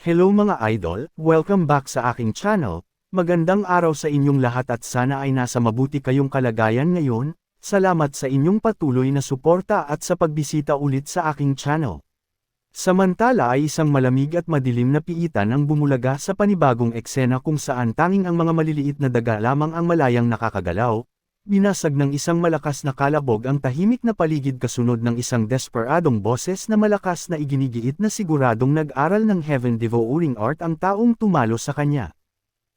Hello mga idol, welcome back sa aking channel. Magandang araw sa inyong lahat at sana ay nasa mabuti kayong kalagayan ngayon. Salamat sa inyong patuloy na suporta at sa pagbisita ulit sa aking channel. Samantala ay isang malamig at madilim na piitan ang bumulaga sa panibagong eksena kung saan tanging ang mga maliliit na daga lamang ang malayang nakakagalaw. Binasag ng isang malakas na kalabog ang tahimik na paligid kasunod ng isang desperadong boses na malakas na iginigiit na siguradong nag-aral ng Heaven Devouring Art ang taong tumalo sa kanya.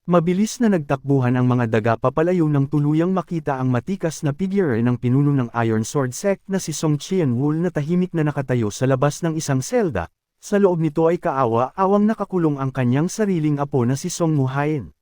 Mabilis na nagtakbuhan ang mga daga papalayo nang tuluyang makita ang matikas na figure ng pinuno ng Iron Sword Sect na si Song Qianwoo na tahimik na nakatayo sa labas ng isang selda. Sa loob nito ay kaawa-awang nakakulong ang kanyang sariling apo na si Song Muhayan.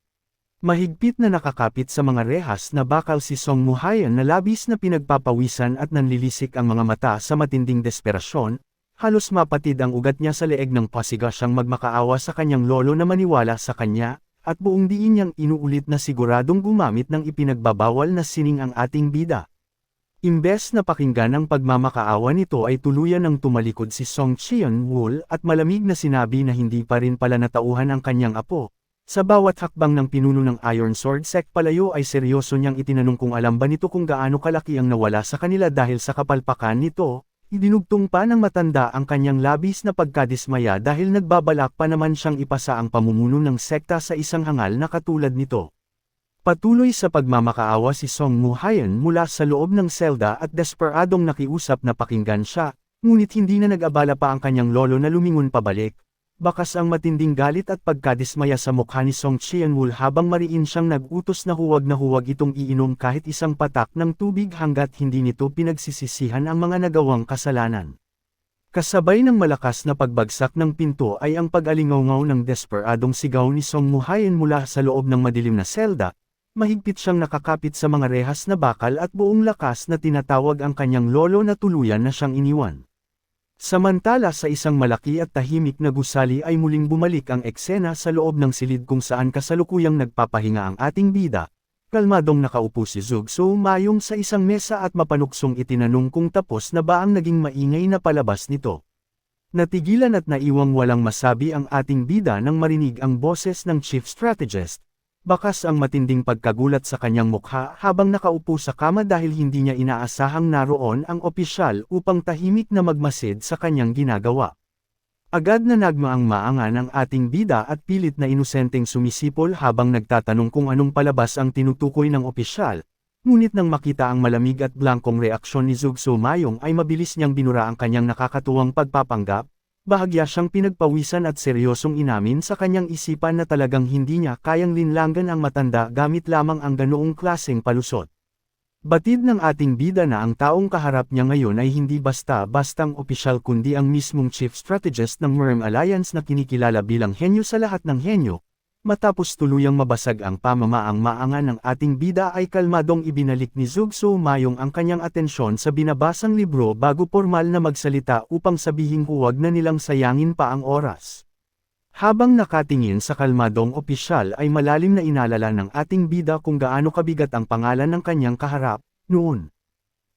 Mahigpit na nakakapit sa mga rehas na bakal si Song Muhayan na labis na pinagpapawisan at nanlilisik ang mga mata sa matinding desperasyon, halos mapatid ang ugat niya sa leeg ng pasiga siyang magmakaawa sa kanyang lolo na maniwala sa kanya, at buong diin niyang inuulit na siguradong gumamit ng ipinagbabawal na sining ang ating bida. Imbes na pakinggan ang pagmamakaawa nito ay tuluyan ng tumalikod si Song Qianwoo at malamig na sinabi na hindi pa rin pala natauhan ang kanyang apo. Sa bawat hakbang ng pinuno ng Iron Sword Sect palayo ay seryoso niyang itinanong kung alam ba nito kung gaano kalaki ang nawala sa kanila dahil sa kapalpakan nito, idinugtong pa ng matanda ang kanyang labis na pagkadismaya dahil nagbabalak pa naman siyang ipasa ang pamumuno ng sekta sa isang hangal na katulad nito. Patuloy sa pagmamakaawa si Song Muhayan mula sa loob ng selda at desperadong nakiusap na pakinggan siya, ngunit hindi na nag-abala pa ang kanyang lolo na lumingon pabalik. Bakas ang matinding galit at pagkadismaya sa mukha ni Song Qianwoo habang mariin siyang nag-utos na huwag itong iinom kahit isang patak ng tubig hanggat hindi nito pinagsisisihan ang mga nagawang kasalanan. Kasabay ng malakas na pagbagsak ng pinto ay ang pag-alingawngaw ng desperadong sigaw ni Song Muhayan mula sa loob ng madilim na selda, mahigpit siyang nakakapit sa mga rehas na bakal at buong lakas na tinatawag ang kanyang lolo na tuluyan na siyang iniwan. Samantala sa isang malaki at tahimik na gusali ay muling bumalik ang eksena sa loob ng silid kung saan kasalukuyang nagpapahinga ang ating bida. Kalmadong nakaupo si Zug So Mayong sa isang mesa at mapanuksong itinanong kung tapos na ba ang naging maingay na palabas nito. Natigilan at naiwang walang masabi ang ating bida nang marinig ang boses ng Chief Strategist. Bakas ang matinding pagkagulat sa kanyang mukha habang nakaupo sa kama dahil hindi niya inaasahang naroon ang opisyal upang tahimik na magmasid sa kanyang ginagawa. Agad na nagmaang-maangan ang ating bida at pilit na inosenteng sumisipol habang nagtatanong kung anong palabas ang tinutukoy ng opisyal, ngunit nang makita ang malamig at blankong reaksyon ni Zug So Mayong ay mabilis niyang binura ang kanyang nakakatuwang pagpapanggap. Bahagya siyang pinagpawisan at seryosong inamin sa kanyang isipan na talagang hindi niya kayang linlangan ang matanda gamit lamang ang ganoong klaseng palusot. Batid ng ating bida na ang taong kaharap niya ngayon ay hindi basta-bastang opisyal kundi ang mismong Chief Strategist ng Merm Alliance na kinikilala bilang henyo sa lahat ng henyo. Matapos tuluyang mabasag ang pamamaang-maangan ng ating bida ay kalmadong ibinalik ni Zug So Mayong ang kanyang atensyon sa binabasang libro bago formal na magsalita upang sabihing huwag na nilang sayangin pa ang oras. Habang nakatingin sa kalmadong opisyal ay malalim na inalala ng ating bida kung gaano kabigat ang pangalan ng kanyang kaharap, noon.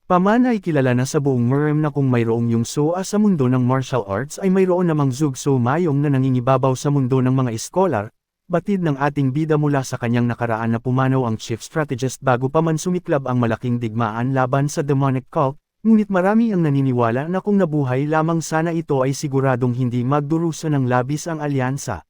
Paman ay kilala na sa buong Merm na kung mayroong yung Soa sa mundo ng martial arts ay mayroon namang Zug So Mayong na nangingibabaw sa mundo ng mga iskolar. Batid ng ating bida mula sa kanyang nakaraan na pumanaw ang Chief Strategist bago pa man sumiklab ang malaking digmaan laban sa demonic cult, ngunit marami ang naniniwala na kung nabuhay lamang sana ito ay siguradong hindi magdurusa ng labis ang alyansa.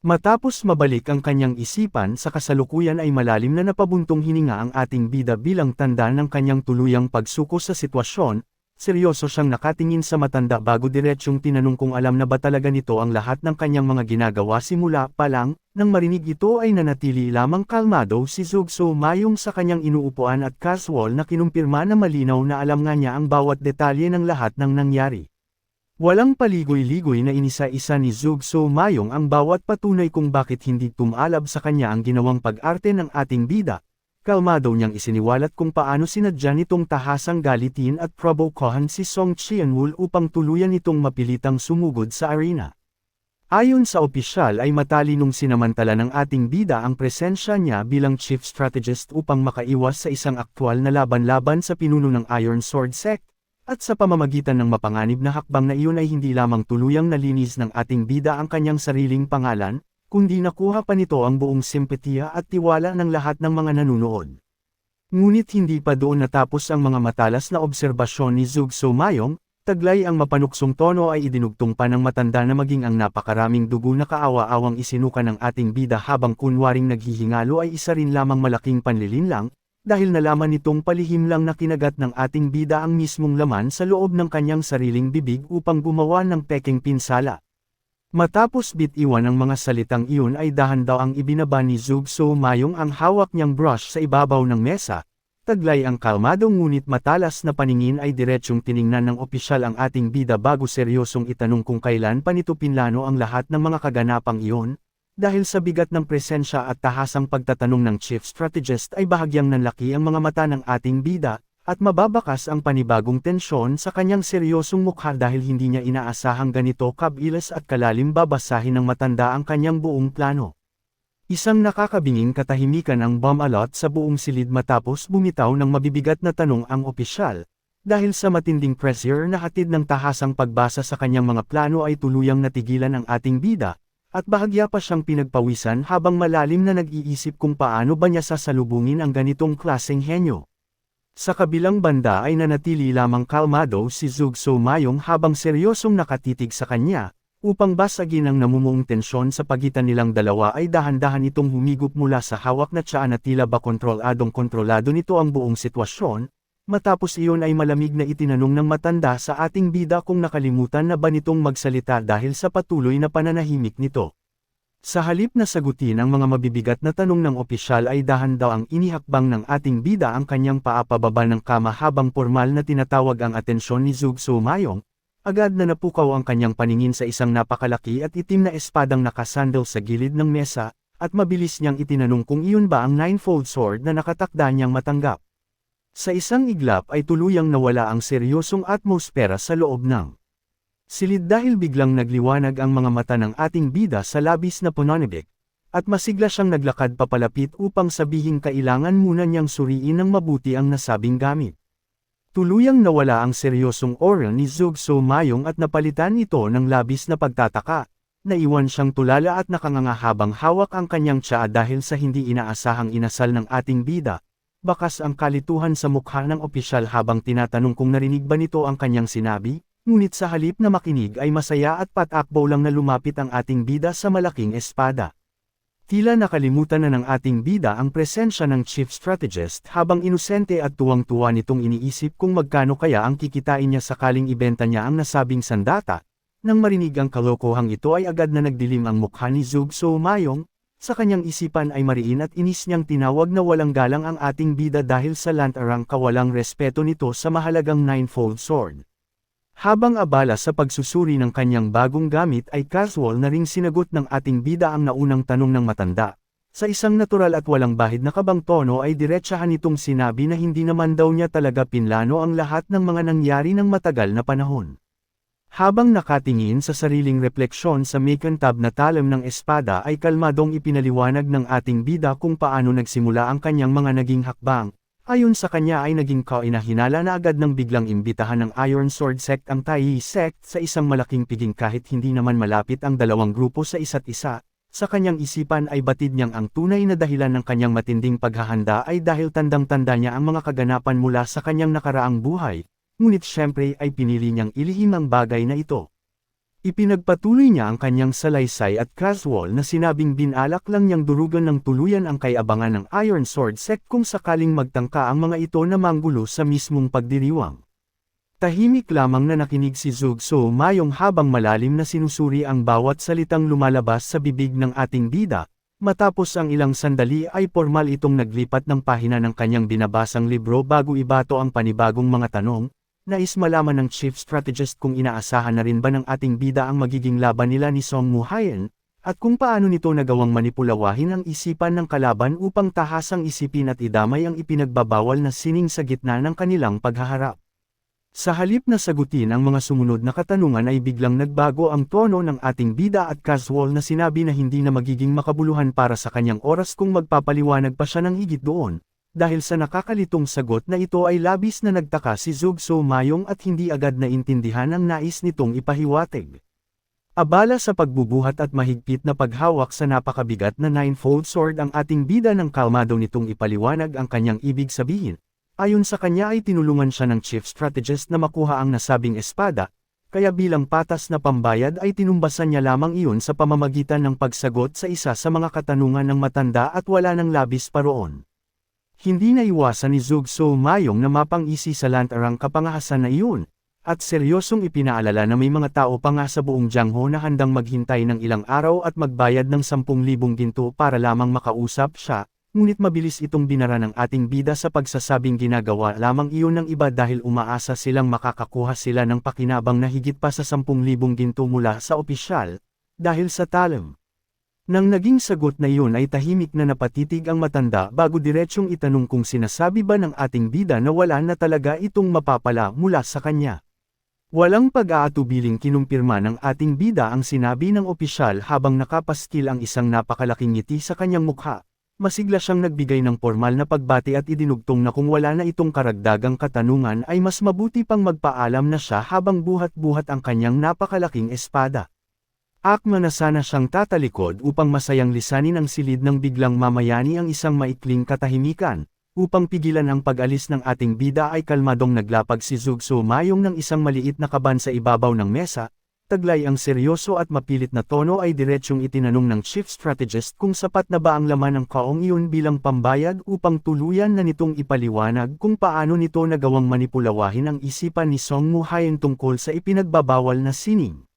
Matapos mabalik ang kanyang isipan sa kasalukuyan ay malalim na napabuntong hininga ang ating bida bilang tanda ng kanyang tuluyang pagsuko sa sitwasyon. Seryoso siyang nakatingin sa matanda bago diretsyong tinanong kung alam na ba talaga nito ang lahat ng kanyang mga ginagawa simula pa lang, nang marinig ito ay nanatili lamang kalmado si Zug So Mayong sa kanyang inuupuan at casual na kinumpirma na malinaw na alam nga niya ang bawat detalye ng lahat ng nangyari. Walang paligoy-ligoy na inisa-isa ni Zug So Mayong ang bawat patunay kung bakit hindi tumalab sa kanya ang ginawang pag-arte ng ating bida. Kalmado niyang isiniwalat kung paano sinadya nitong tahasang galitin at probokohan si Song Qianwoo upang tuluyan itong mapilitang sumugod sa arena. Ayon sa opisyal ay matalinong sinamantala ng ating bida ang presensya niya bilang Chief Strategist upang makaiwas sa isang aktwal na laban-laban sa pinuno ng Iron Sword Sect, At sa pamamagitan ng mapanganib na hakbang na iyon ay hindi lamang tuluyang nalinis ng ating bida ang kanyang sariling pangalan, kundi nakuha pa nito ang buong simpatiya at tiwala ng lahat ng mga nanunood. Ngunit hindi pa doon natapos ang mga matalas na obserbasyon ni Zug So-mayong, taglay ang mapanuksong tono ay idinugtong pa ng matanda na maging ang napakaraming dugo na kaawa-awang isinuka ng ating bida habang kunwaring naghihingalo ay isa rin lamang malaking panlilinlang, dahil nalaman nitong palihim lang na kinagat ng ating bida ang mismong laman sa loob ng kanyang sariling bibig upang gumawa ng peking pinsala. Matapos bitiwan ang mga salitang iyon ay dahan daw ang ibinaba ni Zug So-mayong ang hawak niyang brush sa ibabaw ng mesa, taglay ang kalmado ngunit matalas na paningin ay diretsyong tiningnan ng opisyal ang ating bida bago seryosong itanong kung kailan pa nito pinlano ang lahat ng mga kaganapang iyon. Dahil sa bigat ng presensya at tahasang pagtatanong ng chief strategist ay bahagyang nanlaki ang mga mata ng ating bida, at mababakas ang panibagong tensyon sa kanyang seryosong mukha dahil hindi niya inaasahang ganito kabilis at kalalim babasahin ng matanda ang kanyang buong plano. Isang nakakabinging katahimikan ang bumalot sa buong silid matapos bumitaw ng mabibigat na tanong ang opisyal, dahil sa matinding pressure na hatid ng tahasang pagbasa sa kanyang mga plano ay tuluyang natigilan ang ating bida, at bahagya pa siyang pinagpawisan habang malalim na nag-iisip kung paano ba niya sasalubungin ang ganitong klaseng henyo. Sa kabilang banda ay nanatili lamang kalmado si Zug So-mayong habang seryosong nakatitig sa kanya, upang basagin ang namumuong tensyon sa pagitan nilang dalawa ay dahan-dahan itong humigop mula sa hawak na tsaa na tila ba kontrolado nito ang buong sitwasyon. Matapos iyon ay malamig na itinanong ng matanda sa ating bida kung nakalimutan na ba nitong magsalita dahil sa patuloy na pananahimik nito. Sa halip na sagutin ang mga mabibigat na tanong ng opisyal ay dahan daw ang inihakbang ng ating bida ang kanyang paa pababa ng kama habang formal na tinatawag ang atensyon ni Zug So-mayong, agad na napukaw ang kanyang paningin sa isang napakalaki at itim na espadang nakasandal sa gilid ng mesa, at mabilis niyang itinanong kung iyon ba ang ninefold sword na nakatakda niyang matanggap. Sa isang iglap ay tuluyang nawala ang seryosong atmosfera sa loob ng silid dahil biglang nagliwanag ang mga mata ng ating bida sa labis na pananabik, at masigla siyang naglakad papalapit upang sabihin kailangan muna niyang suriin ng mabuti ang nasabing gamit. Tuluyang nawala ang seryosong aura ni Zug So-mayong at napalitan ito ng labis na pagtataka. Naiwan siyang tulala at nakanganga habang hawak ang kanyang tsaa dahil sa hindi inaasahang inasal ng ating bida. Bakas ang kalituhan sa mukha ng opisyal habang tinatanong kung narinig ba nito ang kanyang sinabi, ngunit sa halip na makinig ay masaya at patakbo lang na lumapit ang ating bida sa malaking espada. Tila nakalimutan na ng ating bida ang presensya ng chief strategist habang inosente at tuwang-tuwa nitong iniisip kung magkano kaya ang kikitain niya sakaling ibenta niya ang nasabing sandata. Nang marinig ang kalokohang ito ay agad na nagdilim ang mukha ni Zug So-mayong. Sa kanyang isipan ay mariin at inis niyang tinawag na walang galang ang ating bida dahil sa lantarang kawalang respeto nito sa mahalagang ninefold sword. Habang abala sa pagsusuri ng kanyang bagong gamit ay casual na ring sinagot ng ating bida ang naunang tanong ng matanda. Sa isang natural at walang bahid na kabang tono ay diretsahan nitong sinabi na hindi naman daw niya talaga pinlano ang lahat ng mga nangyari ng matagal na panahon. Habang nakatingin sa sariling refleksyon sa makintab na talam ng espada ay kalmadong ipinaliwanag ng ating bida kung paano nagsimula ang kanyang mga naging hakbang. Ayon sa kanya ay naging kainahinala na agad nang biglang imbitahan ng Iron Sword Sect ang Tai Sect sa isang malaking piging kahit hindi naman malapit ang dalawang grupo sa isa't isa. Sa kanyang isipan ay batid niyang ang tunay na dahilan ng kanyang matinding paghahanda ay dahil tandang-tanda niya ang mga kaganapan mula sa kanyang nakaraang buhay. Ngunit syempre ay pinili niyang ilihim ang bagay na ito. Ipinagpatuloy niya ang kanyang salaysay at casual na sinabing binalak lang niyang durugan ng tuluyan ang kaiabangan ng Iron Sword Sect kung sakaling magtangka ang mga ito na manggulo sa mismong pagdiriwang. Tahimik lamang na nakinig si Zug So-mayong habang malalim na sinusuri ang bawat salitang lumalabas sa bibig ng ating bida. Matapos ang ilang sandali ay formal itong naglipat ng pahina ng kanyang binabasang libro bago ibato ang panibagong mga tanong. Nais malaman ng chief strategist kung inaasahan na rin ba ng ating bida ang magiging laban nila ni Song Mu-hayan, at kung paano nito nagawang manipulawahin ang isipan ng kalaban upang tahasang isipin at idamay ang ipinagbabawal na sining sa gitna ng kanilang paghaharap. Sa halip na sagutin ang mga sumunod na katanungan ay biglang nagbago ang tono ng ating bida at casual na sinabi na hindi na magiging makabuluhan para sa kanyang oras kung magpapaliwanag pa siya ng higit doon. Dahil sa nakakalitong sagot na ito ay labis na nagtaka si Zhug So Mayong at hindi agad naintindihan ang nais nitong ipahiwatig. Abala sa pagbubuhat at mahigpit na paghawak sa napakabigat na nine-fold sword ang ating bida ng kalmado nitong ipaliwanag ang kanyang ibig sabihin. Ayon sa kanya ay tinulungan siya ng chief strategist na makuha ang nasabing espada, kaya bilang patas na pambayad ay tinumbasan niya lamang iyon sa pamamagitan ng pagsagot sa isa sa mga katanungan ng matanda at wala ng labis pa roon. Hindi naiwasan ni Zhug So Mayong na mapang-isi sa lantarang kapangahasan na iyon, at seryosong ipinaalala na may mga tao pa nga sa buong Jiangho na handang maghintay ng ilang araw at magbayad ng 10,000 ginto para lamang makausap siya, ngunit mabilis itong binara ng ating bida sa pagsasabing ginagawa lamang iyon ng iba dahil umaasa silang makakakuha sila ng pakinabang na higit pa sa 10,000 ginto mula sa opisyal, dahil sa talam. Nang naging sagot na iyon ay tahimik na napatitig ang matanda bago diretsyong itanong kung sinasabi ba ng ating bida na wala na talaga itong mapapala mula sa kanya. Walang pag-aatubiling kinumpirma ng ating bida ang sinabi ng opisyal habang nakapaskil ang isang napakalaking ngiti sa kanyang mukha. Masigla siyang nagbigay ng formal na pagbati at idinugtong na kung wala na itong karagdagang katanungan ay mas mabuti pang magpaalam na siya habang buhat-buhat ang kanyang napakalaking espada. Akma na sana siyang tatalikod upang masayang lisanin ang silid ng biglang mamayani ang isang maikling katahimikan. Upang pigilan ang pag-alis ng ating bida ay kalmadong naglapag si Zhug So Mayong ng isang maliit na kaban sa ibabaw ng mesa, taglay ang seryoso at mapilit na tono ay diretsyong itinanong ng chief strategist kung sapat na ba ang laman ng kaong iyon bilang pambayad upang tuluyan na nitong ipaliwanag kung paano nito nagawang manipulawahin ang isipan ni Song Muhayen tungkol sa ipinagbabawal na sining.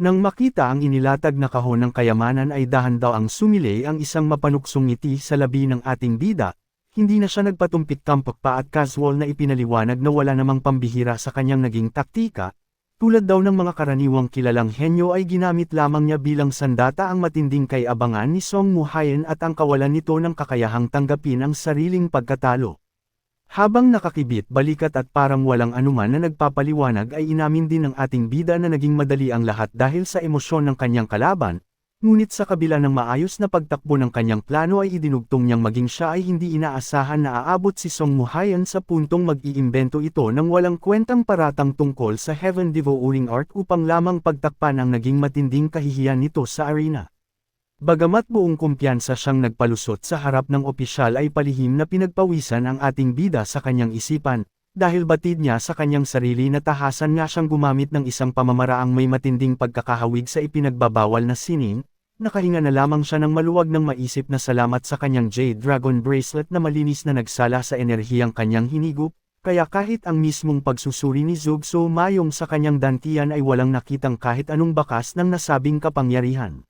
Nang makita ang inilatag na kahon ng kayamanan ay dahan-daw ang sumilay ang isang mapanuksong ngiti sa labi ng ating bida, hindi na siya nagpatumpik-tampok pa at casual na ipinaliwanag na wala namang pambihira sa kanyang naging taktika, tulad daw ng mga karaniwang kilalang henyo ay ginamit lamang niya bilang sandata ang matinding kay-abangan ni Song Muhayen at ang kawalan nito ng kakayahang tanggapin ang sariling pagkatalo. Habang nakakibit balikat at parang walang anuman na nagpapaliwanag ay inamin din ng ating bida na naging madali ang lahat dahil sa emosyon ng kanyang kalaban, ngunit sa kabila ng maayos na pagtakbo ng kanyang plano ay idinugtong niyang maging siya ay hindi inaasahan na aabot si Song Muhayen sa puntong mag-iimbento ito ng walang kwentang paratang tungkol sa Heaven Devouring Art upang lamang pagtakpan ang naging matinding kahihiyan nito sa arena. Bagamat buong kumpiyansa siyang nagpalusot sa harap ng opisyal ay palihim na pinagpawisan ang ating bida sa kanyang isipan, dahil batid niya sa kanyang sarili na tahasan nga siyang gumamit ng isang pamamaraang may matinding pagkakahawig sa ipinagbabawal na sining, nakahinga na lamang siya ng maluwag ng maisip na salamat sa kanyang Jade Dragon Bracelet na malinis na nagsala sa enerhiyang kanyang hinigup, kaya kahit ang mismong pagsusuri ni Zhug So Mayong sa kanyang dantian ay walang nakitang kahit anong bakas ng nasabing kapangyarihan.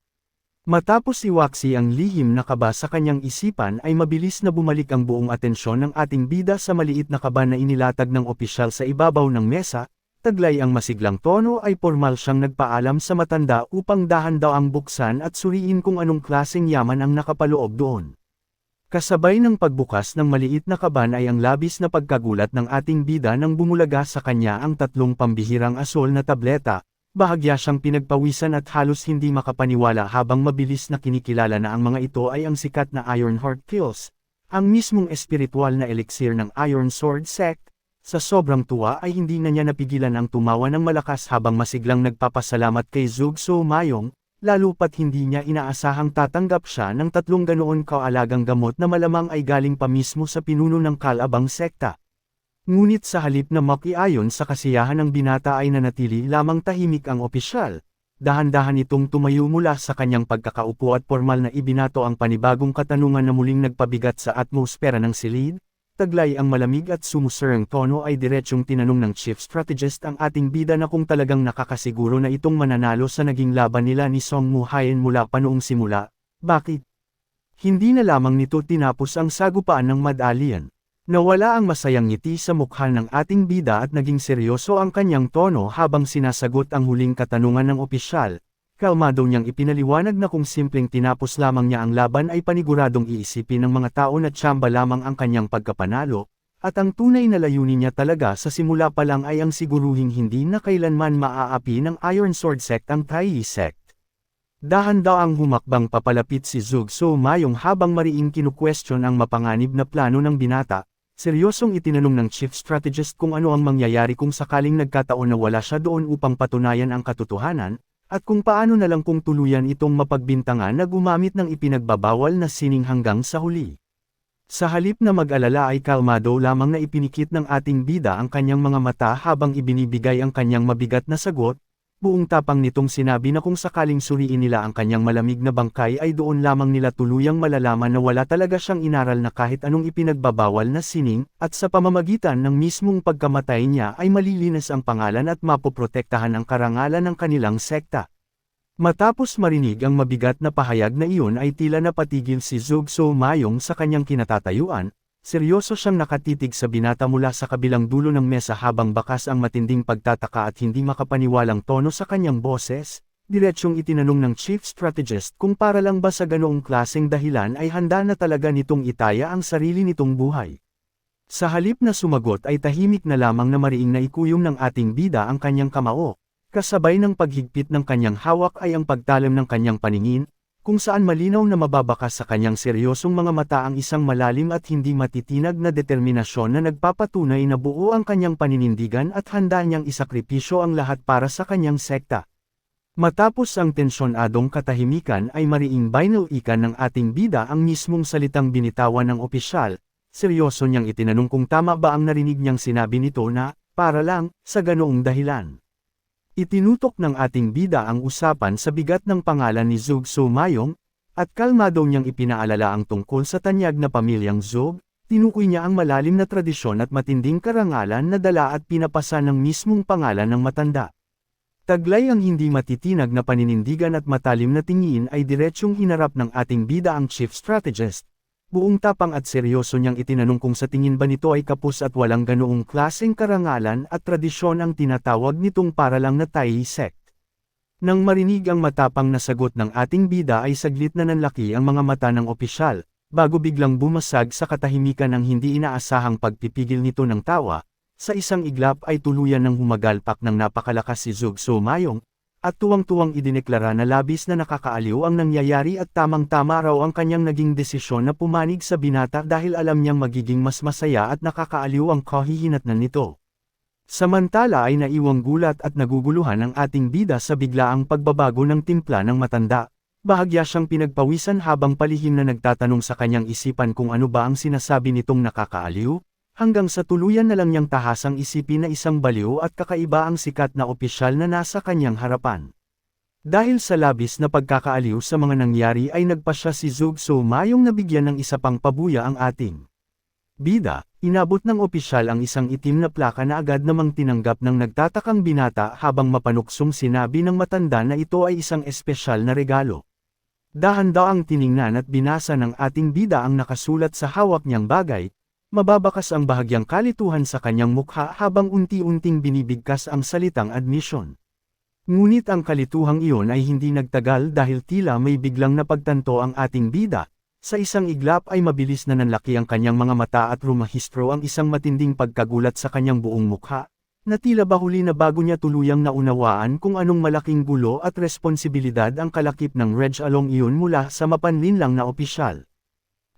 Matapos iwaksi ang lihim na kaba sa kanyang isipan ay mabilis na bumalik ang buong atensyon ng ating bida sa maliit na kaba na inilatag ng opisyal sa ibabaw ng mesa, taglay ang masiglang tono ay formal siyang nagpaalam sa matanda upang dahan-daw ang buksan at suriin kung anong klaseng yaman ang nakapaloob doon. Kasabay ng pagbukas ng maliit na kaban ay ang labis na pagkagulat ng ating bida nang bumulaga sa kanya ang 3 pambihirang asol na tableta. Bahagya siyang pinagpawisan at halos hindi makapaniwala habang mabilis na kinikilala na ang mga ito ay ang sikat na Iron Heart Pills, ang mismong espiritual na elixir ng Iron Sword Sect. Sa sobrang tuwa ay hindi na niya napigilan ang tumawa ng malakas habang masiglang nagpapasalamat kay Zhug So Mayong, lalo pat hindi niya inaasahang tatanggap siya ng 3 ganoon kaalagang gamot na malamang ay galing pa mismo sa pinuno ng Kalabang Sekta. Ngunit sa halip na makiayon sa kasiyahan ng binata ay nanatili lamang tahimik ang opisyal. Dahan-dahan itong tumayo mula sa kanyang pagkakaupo at formal na ibinato ang panibagong katanungan na muling nagpabigat sa atmosfera ng silid. Taglay ang malamig at sumusurang tono ay diretsyong tinanong ng chief strategist ang ating bida na kung talagang nakakasiguro na itong mananalo sa naging laban nila ni Song Muhayen mula pa noong simula. Bakit? Hindi na lamang nito tinapos ang sagupaan ng medallion. Nawala ang masayang ngiti sa mukha ng ating bida at naging seryoso ang kanyang tono habang sinasagot ang huling katanungan ng opisyal. Kalmado niyang ipinaliwanag na kung simpleng tinapos lamang niya ang laban ay paniguradong iisipin ng mga tao na tsamba lamang ang kanyang pagkapanalo, at ang tunay na layunin niya talaga sa simula pa lang ay ang siguruhing hindi na kailanman maaapi ng Iron Sword Sect ang Tai Sect. Dahan-daang humakbang papalapit si Zug So Mayong habang mariing kinukwestiyon ang mapanganib na plano ng binata. Seryosong itinanong ng chief strategist kung ano ang mangyayari kung sakaling nagkataon na wala siya doon upang patunayan ang katotohanan, at kung paano na lang kung tuluyan itong mapagbintangan na gumamit ng ipinagbabawal na sining hanggang sa huli. Sa halip na mag-alala ay kalmado lamang na ipinikit ng ating bida ang kanyang mga mata habang ibinibigay ang kanyang mabigat na sagot. Buong tapang nitong sinabi na kung sakaling suriin nila ang kanyang malamig na bangkay ay doon lamang nila tuluyang malalaman na wala talaga siyang inaral na kahit anong ipinagbabawal na sining, at sa pamamagitan ng mismong pagkamatay niya ay malilinis ang pangalan at mapoprotektahan ang karangalan ng kanilang sekta. Matapos marinig ang mabigat na pahayag na iyon ay tila napatigil si Zug So Mayong sa kanyang kinatatayuan. Seryoso siyang nakatitig sa binata mula sa kabilang dulo ng mesa habang bakas ang matinding pagtataka at hindi makapaniwalang tono sa kanyang boses. Diretsyong itinanong ng chief strategist kung para lang ba sa ganoong klaseng dahilan ay handa na talaga nitong itaya ang sarili nitong buhay. Sa halip na sumagot ay tahimik na lamang na mariing naikuyom ng ating bida ang kanyang kamao. Kasabay ng paghigpit ng kanyang hawak ay ang pagtalim ng kanyang paningin, kung saan malinaw na mababakas sa kanyang seryosong mga mata ang isang malalim at hindi matitinag na determinasyon na nagpapatunay na buo ang kanyang paninindigan at handa niyang isakripisyo ang lahat para sa kanyang sekta. Matapos ang tensyonadong katahimikan ay mariing binalikan ng ating bida ang mismong salitang binitawan ng opisyal. Seryoso niyang itinanong kung tama ba ang narinig niyang sinabi nito na, para lang, sa ganoong dahilan. Itinutok ng ating bida ang usapan sa bigat ng pangalan ni Zug So Mayong, at kalmado niyang ipinaalala ang tungkol sa tanyag na pamilyang Zug. Tinukoy niya ang malalim na tradisyon at matinding karangalan na dala at pinapasa ng mismong pangalan ng matanda. Taglay ang hindi matitinag na paninindigan at matalim na tingin ay diretsyong hinarap ng ating bida ang chief strategist. Buong tapang at seryoso niyang itinanong kung sa tingin ba nito ay kapos at walang ganoong klaseng karangalan at tradisyon ang tinatawag nitong para lang na Tai sect. Nang marinig ang matapang na sagot ng ating bida ay saglit na nanlaki ang mga mata ng opisyal, bago biglang bumasag sa katahimikan ng hindi inaasahang pagpipigil nito ng tawa. Sa isang iglap ay tuluyan ng humagalpak ng napakalakas si Zug So Mayong, at tuwang-tuwang idineklara na labis na nakakaaliw ang nangyayari at tamang-tama raw ang kanyang naging desisyon na pumanig sa binata dahil alam niyang magiging mas masaya at nakakaaliw ang kahihinatnan nito. Samantala ay naiwang gulat at naguguluhan ang ating bida sa biglaang pagbabago ng timpla ng matanda. Bahagya siyang pinagpawisan habang palihim na nagtatanong sa kanyang isipan kung ano ba ang sinasabi nitong nakakaaliw. Hanggang sa tuluyan na lang niyang tahasang isipin na isang baliw at kakaiba ang sikat na opisyal na nasa kanyang harapan. Dahil sa labis na pagkakaaliw sa mga nangyari ay nagpasya si Zug So Mayong nabigyan ng isa pang pabuya ang ating bida. Inabot ng opisyal ang isang itim na plaka na agad namang tinanggap ng nagtatakang binata habang mapanuksong sinabi ng matanda na ito ay isang espesyal na regalo. Dahan-daang tiningnan at binasa ng ating bida ang nakasulat sa hawak niyang bagay. Mababakas ang bahagyang kalituhan sa kanyang mukha habang unti-unting binibigkas ang salitang admission. Ngunit ang kalituhang iyon ay hindi nagtagal dahil tila may biglang napagtanto ang ating bida. Sa isang iglap ay mabilis na nanlaki ang kanyang mga mata at rumahistro ang isang matinding pagkagulat sa kanyang buong mukha, na tila bahuli na bago niya tuluyang naunawaan kung anong malaking gulo at responsibilidad ang kalakip ng Reg Along iyon mula sa mapanlinlang na opisyal.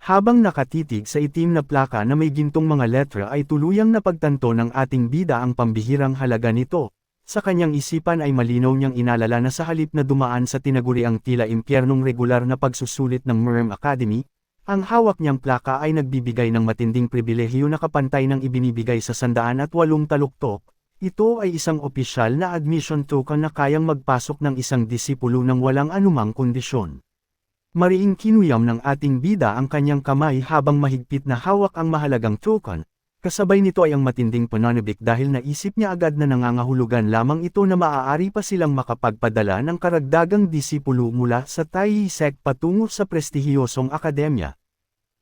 Habang nakatitig sa itim na plaka na may gintong mga letra ay tuluyang napagtanto ng ating bida ang pambihirang halaga nito. Sa kanyang isipan ay malinaw niyang inalala na sa halip na dumaan sa tinaguriang tila impyernong regular na pagsusulit ng MRM Academy, ang hawak niyang plaka ay nagbibigay ng matinding pribilehiyo na kapantay ng ibinibigay sa 108 taluktok. Ito ay isang opisyal na admission token na kayang magpasok ng isang disipulo ng walang anumang kondisyon. Mariing kinuyam ng ating bida ang kanyang kamay habang mahigpit na hawak ang mahalagang token. Kasabay nito ay ang matinding pananabik dahil naisip niya agad na nangangahulugan lamang ito na maaari pa silang makapagpadala ng karagdagang disipulo mula sa Tai sect patungo sa prestihiyosong akademya.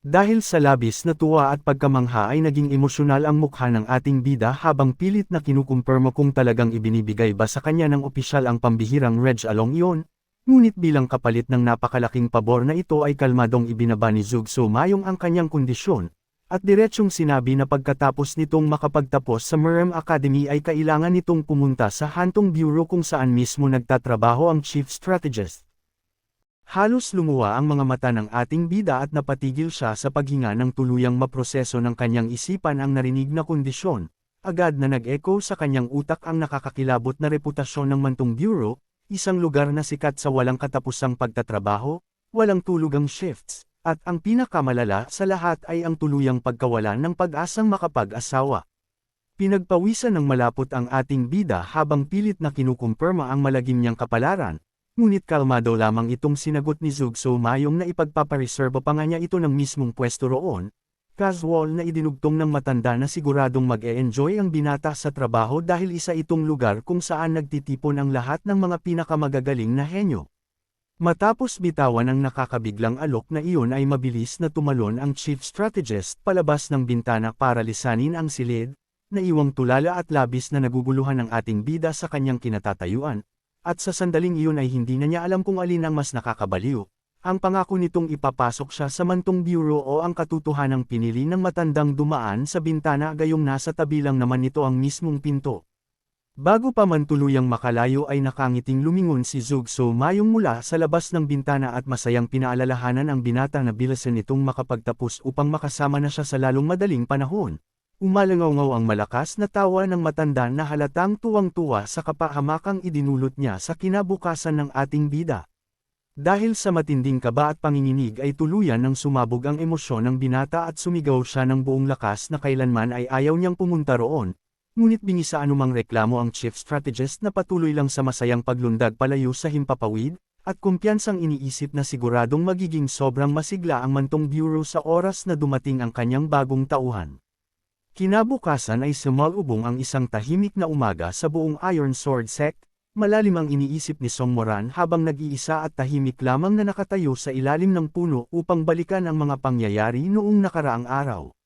Dahil sa labis na tuwa at pagkamangha ay naging emosyonal ang mukha ng ating bida habang pilit na kinukumpirma kung talagang ibinibigay ba sa kanya ng opisyal ang pambihirang Reg Along iyon. Ngunit bilang kapalit ng napakalaking pabor na ito ay kalmadong ibinaba ni Zug So Mayong ang kanyang kondisyon, at diretsyong sinabi na pagkatapos nitong makapagtapos sa MRM Academy ay kailangan nitong pumunta sa Hantong Bureau kung saan mismo nagtatrabaho ang chief strategist. Halos lumuwa ang mga mata ng ating bida at napatigil siya sa paghinga ng tuluyang maproseso ng kanyang isipan ang narinig na kondisyon. Agad na nag-echo sa kanyang utak ang nakakakilabot na reputasyon ng Mantong Bureau, isang lugar na sikat sa walang katapusang pagtatrabaho, walang tulugang shifts, at ang pinakamalala sa lahat ay ang tuluyang pagkawalan ng pag-asang makapag-asawa. Pinagpawisan ng malapot ang ating bida habang pilit na kinukumpirma ang malagim niyang kapalaran, ngunit kalmado lamang itong sinagot ni Zug Mayong na ipagpapareserba pa nga niya ito ng mismong pwesto roon. Casual na idinugtong ng matanda na siguradong mag-e-enjoy ang binata sa trabaho dahil isa itong lugar kung saan nagtitipon ang lahat ng mga pinakamagagaling na henyo. Matapos bitawan ang nakakabiglang alok na iyon ay mabilis na tumalon ang chief strategist palabas ng bintana para lisanin ang silid, na iwang tulala at labis na naguguluhan ng ating bida sa kanyang kinatatayuan, at sa sandaling iyon ay hindi na niya alam kung alin ang mas nakakabaliw. Ang pangako nitong ipapasok siya sa Mantong Bureau o ang katotohanang pinili ng matandang dumaan sa bintana gayong nasa tabi lang naman nito ang mismong pinto. Bago pa man tuluyang makalayo ay nakangiting lumingon si Zug Mayong mula sa labas ng bintana at masayang pinaalalahanan ang binata na bilasan nitong makapagtapos upang makasama na siya sa lalong madaling panahon. Umalangaw ang malakas na tawa ng matanda na halatang tuwang-tuwa sa kapahamakang idinulot niya sa kinabukasan ng ating bida. Dahil sa matinding kaba at panginginig ay tuluyan nang sumabog ang emosyon ng binata at sumigaw siya ng buong lakas na kailanman ay ayaw niyang pumunta roon, ngunit bingi sa anumang reklamo ang chief strategist na patuloy lang sa masayang paglundag palayo sa himpapawid, at kumpiyansang iniisip na siguradong magiging sobrang masigla ang Mantong Bureau sa oras na dumating ang kanyang bagong tauhan. Kinabukasan ay sumalubong ang isang tahimik na umaga sa buong Iron Sword Sect. Malalim ang iniisip ni Song Moran habang nag-iisa at tahimik lamang na nakatayo sa ilalim ng puno upang balikan ang mga pangyayari noong nakaraang araw.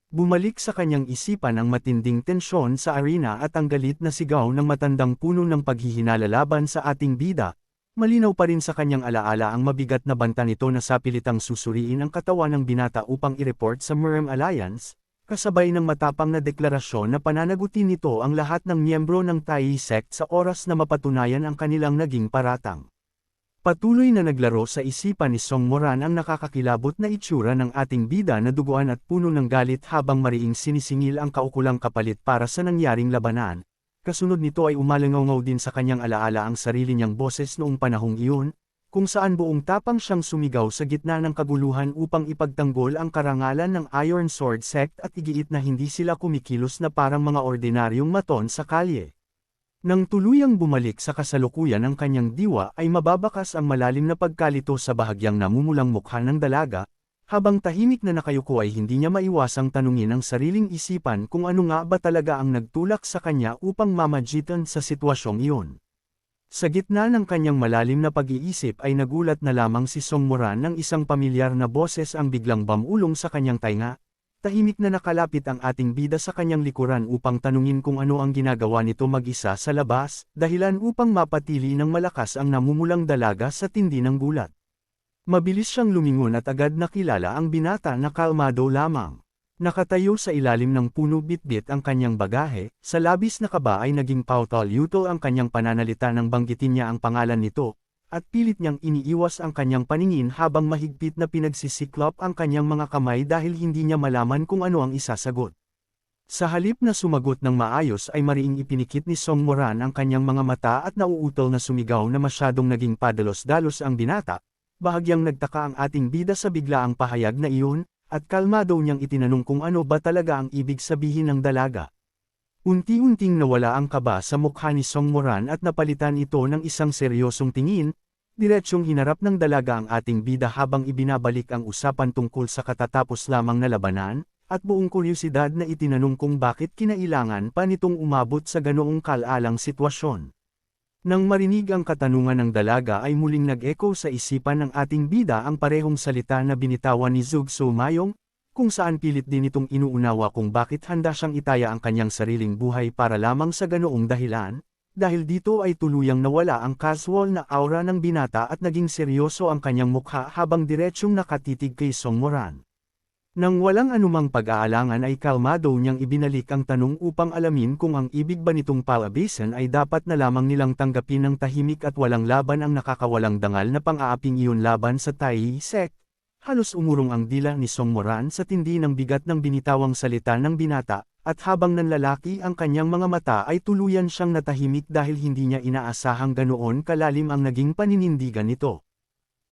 Bumalik sa kanyang isipan ang matinding tensyon sa arena at ang galit na sigaw ng matandang puno ng paghihinala laban sa ating bida. Malinaw pa rin sa kanyang alaala ang mabigat na banta nito na sapilitang susuriin ang katawan ng binata upang i-report sa Murem Alliance, kasabay ng matapang na deklarasyon na pananagutin nito ang lahat ng miyembro ng Tai Sect sa oras na mapatunayan ang kanilang naging paratang. Patuloy na naglaro sa isipan ni Song Moran ang nakakakilabot na itsura ng ating bida na duguan at puno ng galit habang mariing sinisingil ang kaukulang kapalit para sa nangyaring labanan. Kasunod nito ay umalangaw din sa kanyang alaala ang sarili niyang boses noong panahong iyon, kung saan buong tapang siyang sumigaw sa gitna ng kaguluhan upang ipagtanggol ang karangalan ng Iron Sword Sect at igiit na hindi sila kumikilos na parang mga ordinaryong maton sa kalye. Nang tuluyang bumalik sa kasalukuyan ang kanyang diwa ay mababakas ang malalim na pagkalito sa bahagyang namumulang mukha ng dalaga, habang tahimik na nakayuko ay hindi niya maiwasang tanungin ang sariling isipan kung ano nga ba talaga ang nagtulak sa kanya upang mamagitan sa sitwasyong iyon. Sa gitna ng kanyang malalim na pag-iisip ay nagulat na lamang si Song Moran ng isang pamilyar na boses ang biglang bamulong sa kanyang tainga. Tahimik na nakalapit ang ating bida sa kanyang likuran upang tanungin kung ano ang ginagawa nito mag-isa sa labas, dahilan upang mapatili ng malakas ang namumulang dalaga sa tindi ng gulat. Mabilis siyang lumingon at agad nakilala ang binata na kalmado lamang. Nakatayo sa ilalim ng puno bitbit ang kanyang bagahe, sa labis na kaba ay naging pautal-yuto ang kanyang pananalita nang banggitin niya ang pangalan nito, at pilit niyang iniiwas ang kanyang paningin habang mahigpit na pinagsisiklop ang kanyang mga kamay dahil hindi niya malaman kung ano ang isasagot. Sa halip na sumagot ng maayos ay mariing ipinikit ni Song Moran ang kanyang mga mata at nauutol na sumigaw na masyadong naging padalos-dalos ang binata, bahagyang nagtaka ang ating bida sa biglaang pahayag na iyon, at kalmado niyang itinanong kung ano ba talaga ang ibig sabihin ng dalaga. Unti-unting nawala ang kaba sa mukha ni Song Moran at napalitan ito ng isang seryosong tingin, diretsyong hinarap ng dalaga ang ating bida habang ibinabalik ang usapan tungkol sa katatapos lamang na labanan, at buong kuryosidad na itinanong kung bakit kinailangan pa nitong umabot sa ganoong kalalang sitwasyon. Nang marinig ang katanungan ng dalaga ay muling nag-echo sa isipan ng ating bida ang parehong salita na binitawan ni Zug Mayong, kung saan pilit din itong inuunawa kung bakit handa siyang itaya ang kanyang sariling buhay para lamang sa ganoong dahilan, dahil dito ay tuluyang nawala ang casual na aura ng binata at naging seryoso ang kanyang mukha habang diretsyong nakatitig kay Song Moran. Nang walang anumang pag-aalangan ay kalmado niyang ibinalik ang tanong upang alamin kung ang ibig ba nitong palabisan ay dapat na lamang nilang tanggapin ng tahimik at walang laban ang nakakawalang dangal na pang-aaping iyon laban sa Taisek. Halos umurong ang dila ni Song Moran sa tindi ng bigat ng binitawang salita ng binata, at habang nanlalaki ang kanyang mga mata ay tuluyan siyang natahimik dahil hindi niya inaasahang ganoon kalalim ang naging paninindigan nito.